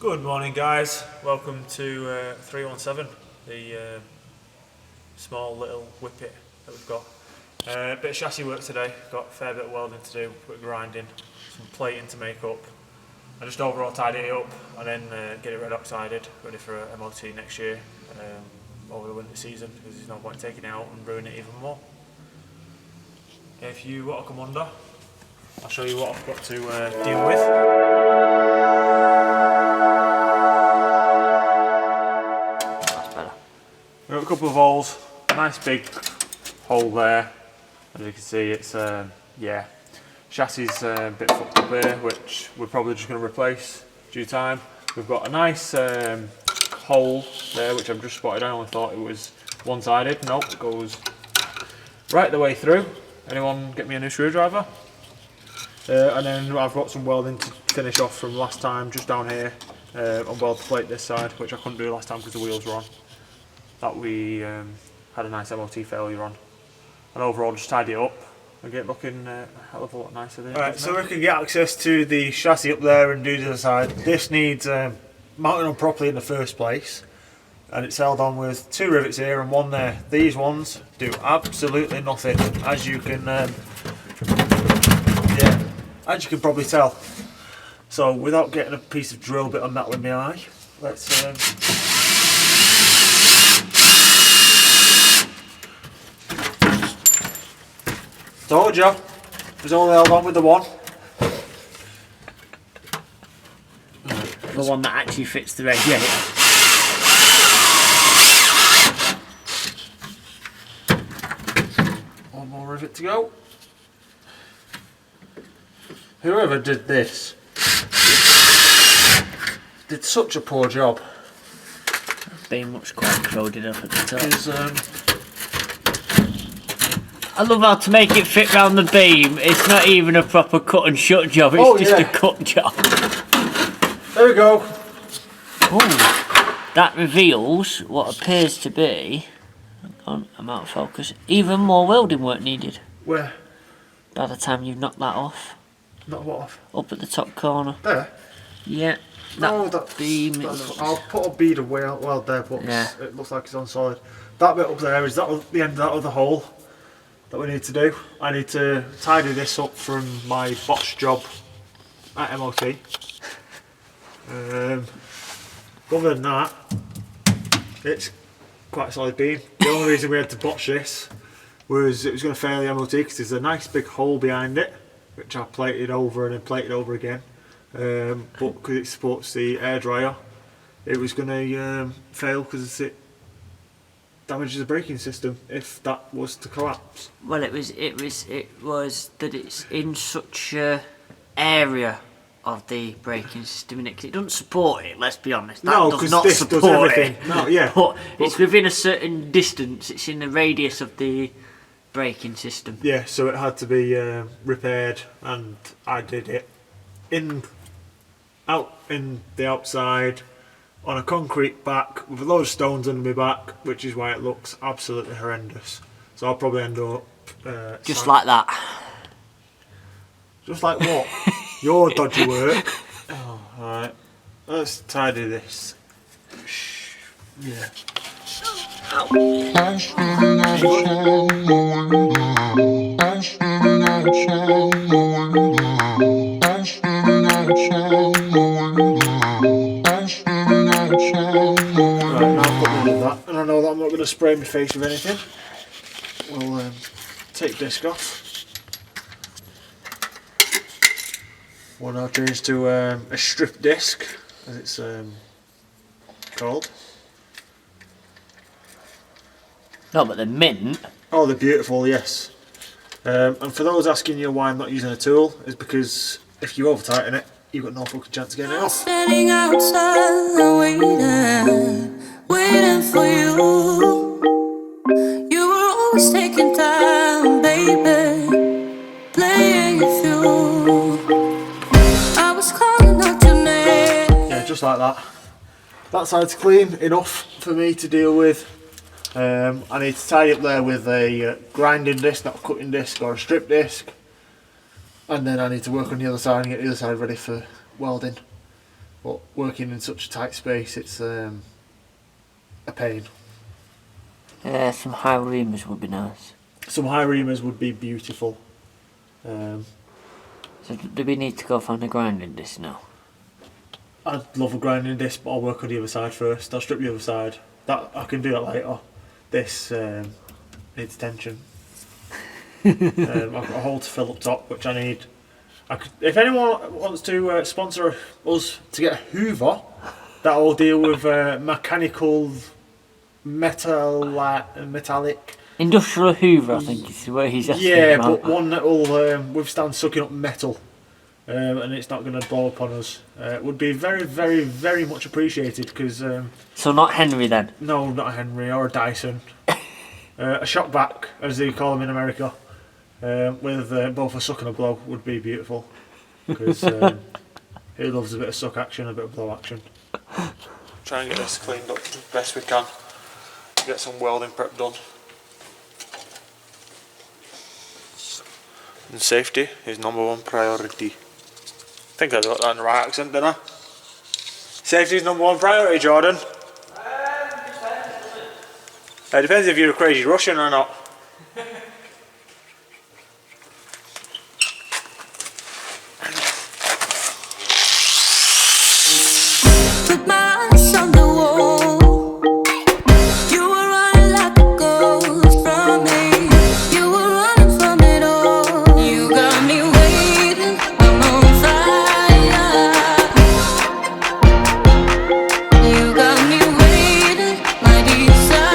Good morning, guys. Welcome to 317, the small little whippet that we've got. A bit of chassis work today. Got a fair bit of welding to do, a bit of grinding, some plating to make up, and just overall tidy it up and then get it red oxided, ready for a MOT next year over the winter season, because there's no point taking it out and ruining it even more. If you want to come under, I'll show you what I've got to deal with. We've got a couple of holes, nice big hole there. As you can see, it's chassis a bit fucked up here, which we're probably just going to replace due time. We've got a nice hole there, which I've just spotted. I only thought it was one-sided. Nope, it goes right the way through. Anyone get me a new screwdriver? And then I've got some welding to finish off from last time, just down here, on weld the plate this side, which I couldn't do last time because the wheels were on. That we had a nice MOT failure on, and overall just tidy it up and get it looking a hell of a lot nicer there. Alright, so we can get access to the chassis up there and do the other side. This needs mounting on properly in the first place, and it's held on with two rivets here and one there. These ones do absolutely nothing, as you can probably tell. So without getting a piece of drill bit of metal in my eye, let's told you, it was only held on with the one. The one that actually fits the radiator. One more rivet to go. Whoever did this did such a poor job. Been much quite crowded up at the top. Because, I love how to make it fit round the beam. It's not even a proper cut and shut job. It's just a cut job. There we go. Ooh, that reveals what appears to be. Hang on, I'm out of focus. Even more welding work needed. Where? By the time you've knocked that off. Not what off? Up at the top corner. There? Yeah. That beam. I'll put a bead of weld there, but yeah. It looks like it's on solid. That bit up there is the end of that other hole that we need to do. I need to tidy this up from my botched job at MOT. Other than that, it's quite a solid beam. The only reason we had to botch this was it was going to fail the MOT because there's a nice big hole behind it, which I plated over and then plated over again. But because it supports the air dryer, it was going to fail because it damages the braking system if that was to collapse. Well, it was that it's in such a area of the braking system, innit? 'Cause it doesn't support it. Let's be honest. No, because this does everything. No, yeah, but it's within a certain distance. It's in the radius of the braking system. Yeah, so it had to be repaired, and I did it out in the outside on a concrete back with a load of stones under my back, which is why it looks absolutely horrendous. So I'll probably end up just like that. Just like what? Your dodgy work. Oh, alright. Let's tidy this. Yeah. And I know that I'm not going to spray my face with anything. We'll take disc off. We'll now change to a strip disc, as it's called. No, but they're mint. Oh, they're beautiful, yes. And for those asking you why I'm not using a tool, is because if you over tighten it, you've got no fucking chance of getting it off. Standing outside, waiting for you. You were always taking time, baby, playing with you. I was calling out your name. Yeah, just like that. That side's clean enough for me to deal with. I need to tie it up there with a grinding disc, not a cutting disc or a strip disc. And then I need to work on the other side and get the other side ready for welding. but working in such a tight space, it's a pain. Some high reamers would be nice. Some high reamers would be beautiful. So do we need to go find a grinding disc now? I'd love a grinding disc, but I'll work on the other side first. I'll strip the other side. That I can do that later. This needs attention. I've got a hole to fill up top, which I need. If anyone wants to sponsor us to get a Hoover that will deal with mechanical metallic. Industrial Hoover, I think is where he's asking Yeah, about. but one that will withstand sucking up metal, and it's not going to blow upon us. It would be very, very, very much appreciated because. So not Henry then? No, not a Henry or a Dyson. A shock back, as they call them in America, with both a suck and a blow would be beautiful. Because he loves a bit of suck action, a bit of blow action. Try and get this cleaned up as best we can. Get some welding prep done. And safety is number 1 priority. I think I got that in the right accent, didn't I? Safety is number 1 priority, Jordan. It depends if you're a crazy Russian or not. With my eyes on the wall, you were running like a ghost from me. You were running from it all. You got me waiting, I'm on fire. You got me waiting, my desire.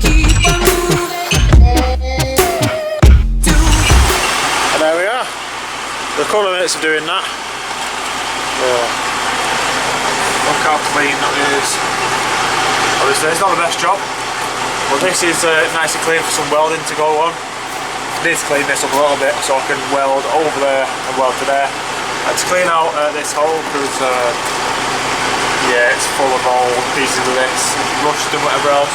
Keep on moving. And there we are. A couple of minutes of doing that. Look how clean that is. Obviously it's not the best job, but this is nice and clean for some welding to go on. I need to clean this up a little bit so I can weld over there and weld to there. I had to clean out this hole because yeah, it's full of all pieces of this, rust and whatever else.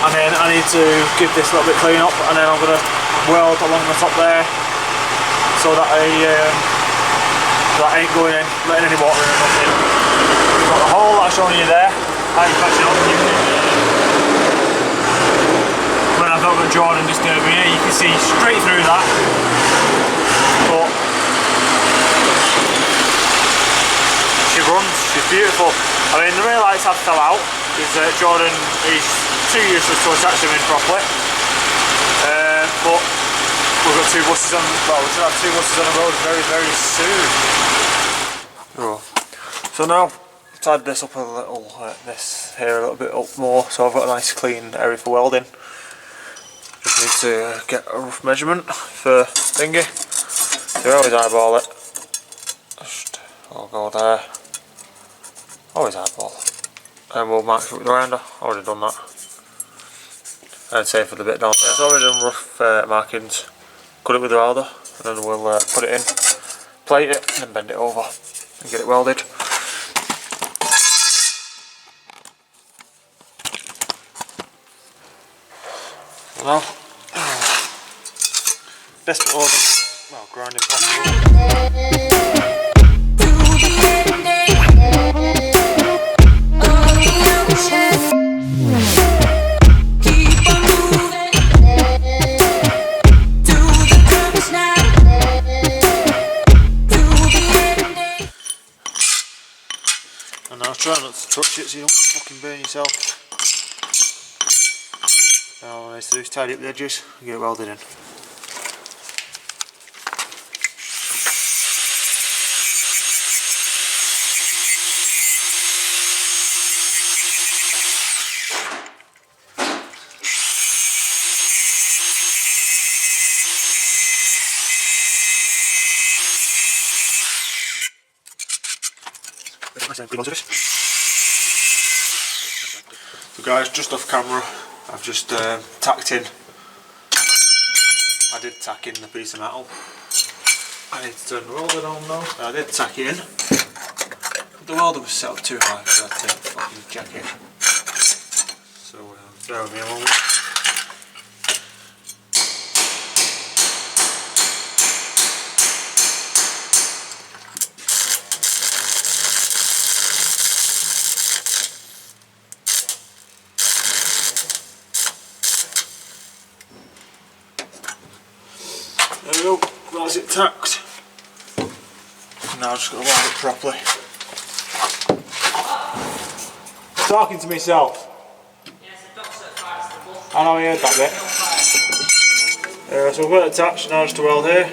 And then I need to give this a little bit clean up, and then I'm going to weld along the top there so that that ain't going in, letting any water in or nothing. We've got the hole that I've shown you there, how you patch it up. When I've got Jordan just over here, you can see straight through that. But she runs, she's beautiful. I mean, the rear lights have fell out because Jordan is too useless to attach them in properly. But we've got 2 buses on, well, we should have 2 buses on the road very, very soon. Oh. So now, I've tied this up a little, this here a little bit up more, so I've got a nice clean area for welding. Just need to get a rough measurement for thingy. So we always eyeball it. Just, I'll go there. Always eyeball. And we'll mark it with the grinder. Already done that. And same for the bit down there. It's already done rough markings. Cut it with the welder, and then we'll put it in, plate it, and then bend it over and get it welded. Now, best bit over, well, grinding possible. And now try not to touch it so you don't fucking burn yourself. Now all I need to do is tidy up the edges and get it welded in. So guys, just off camera, I've just tacked in. I did tack in the piece of metal. I need to turn the welder on now. I did tack it in. But the welder was set up too high for that to fucking jack it. So bear with me a moment. Well, is it tacked? Now I'm just going to weld it properly. Talking to myself. I know I heard that bit. So we've got it attached, now just to weld here.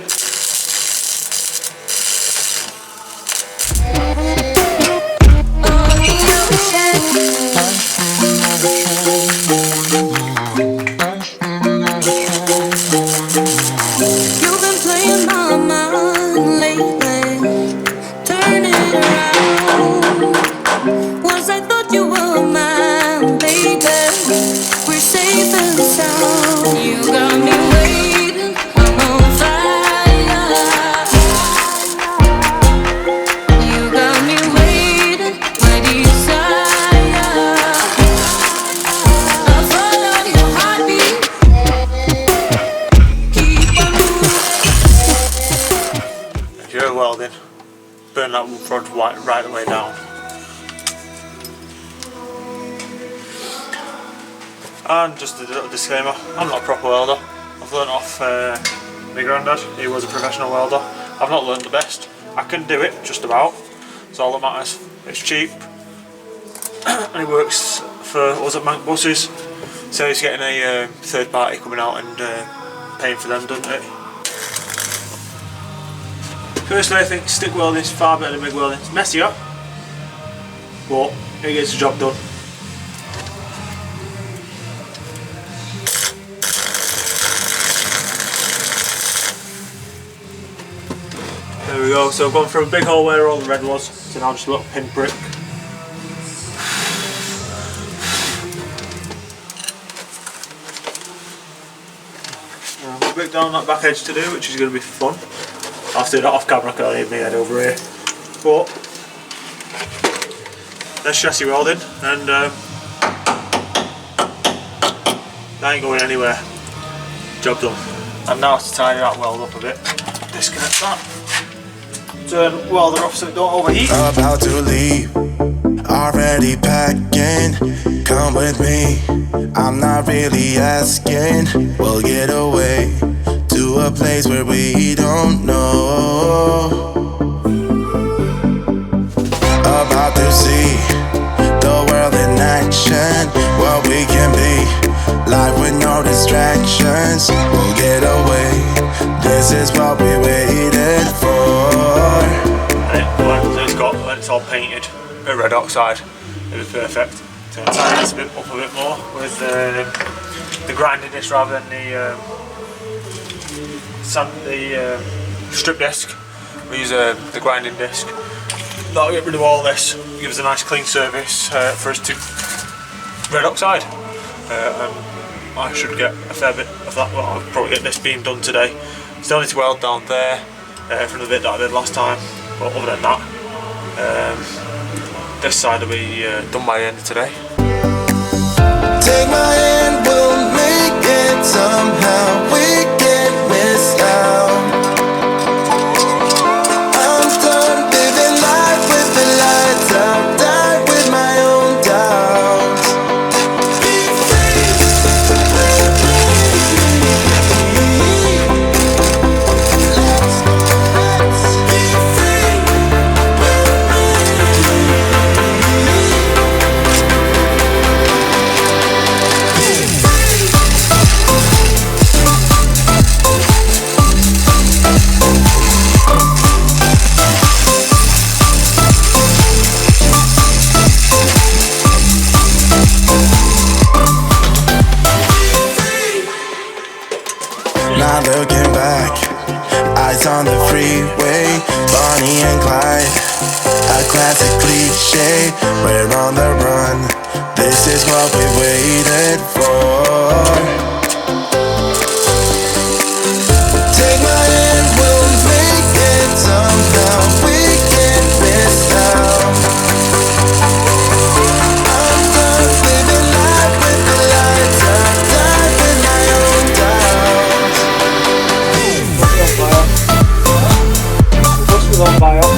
You've been playing my mind lately, turning around. Once I thought you were mine, baby. We're safe and sound. You got me waiting, I'm on fire. You got me waiting, my desire. I follow your heartbeat. Keep on moving. If you're welding, burn that rod right the way down. And just a little disclaimer, I'm not a proper welder. I've learnt off my granddad, he was a professional welder. I've not learnt the best. I can do it, just about. That's all that matters. It's cheap. And it works for us at Mancbuses. So he's getting a third party coming out and paying for them, doesn't it? Personally, I think stick welding is far better than MIG welding. It's messier, but it gets the job done. There we go, so I've gone from a big hole where all the red was to now just a little pinprick. There's a bit down that back edge to do, which is going to be fun. I'll have to do that off camera because I need my head over here. But there's chassis welding, and that ain't going anywhere. Job done. And now to tidy that weld up a bit, disconnect that. Turn welder off so it don't overheat. About to leave, already packing. Come with me, I'm not really asking. We'll get away to a place where we don't know. About to see the world in action, what we can be, life with no distractions. We'll get away, this is what we waited for. When it's all painted a red oxide, it was perfect. So I'm tidying this bit up a bit more with the grinding disc rather than the strip disc. We use the grinding disc. That'll get rid of all this, give us a nice clean surface for us to red oxide. And I should get a fair bit of that. Well, I'll probably get this beam done today. Still need to weld down there from the bit that I did last time. But other than that, this side will be done by the end of today. Take my hand, we'll make it somehow. We can't miss out. I'm done living life with the lights out. Die with my own doubts. Be free. Let's be free. Not looking back, eyes on the freeway, Bonnie and Clyde, a classic cliche. We're on the run, this is what we waited for. Take my hand, we'll make it somehow. We can't miss out. I'm done living life with the lights out. Die with my own doubts. Bus was on fire.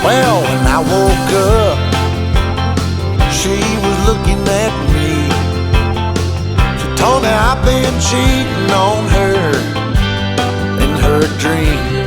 Well, when I woke up, she was looking at me. She told me I've been cheating on her in her dreams.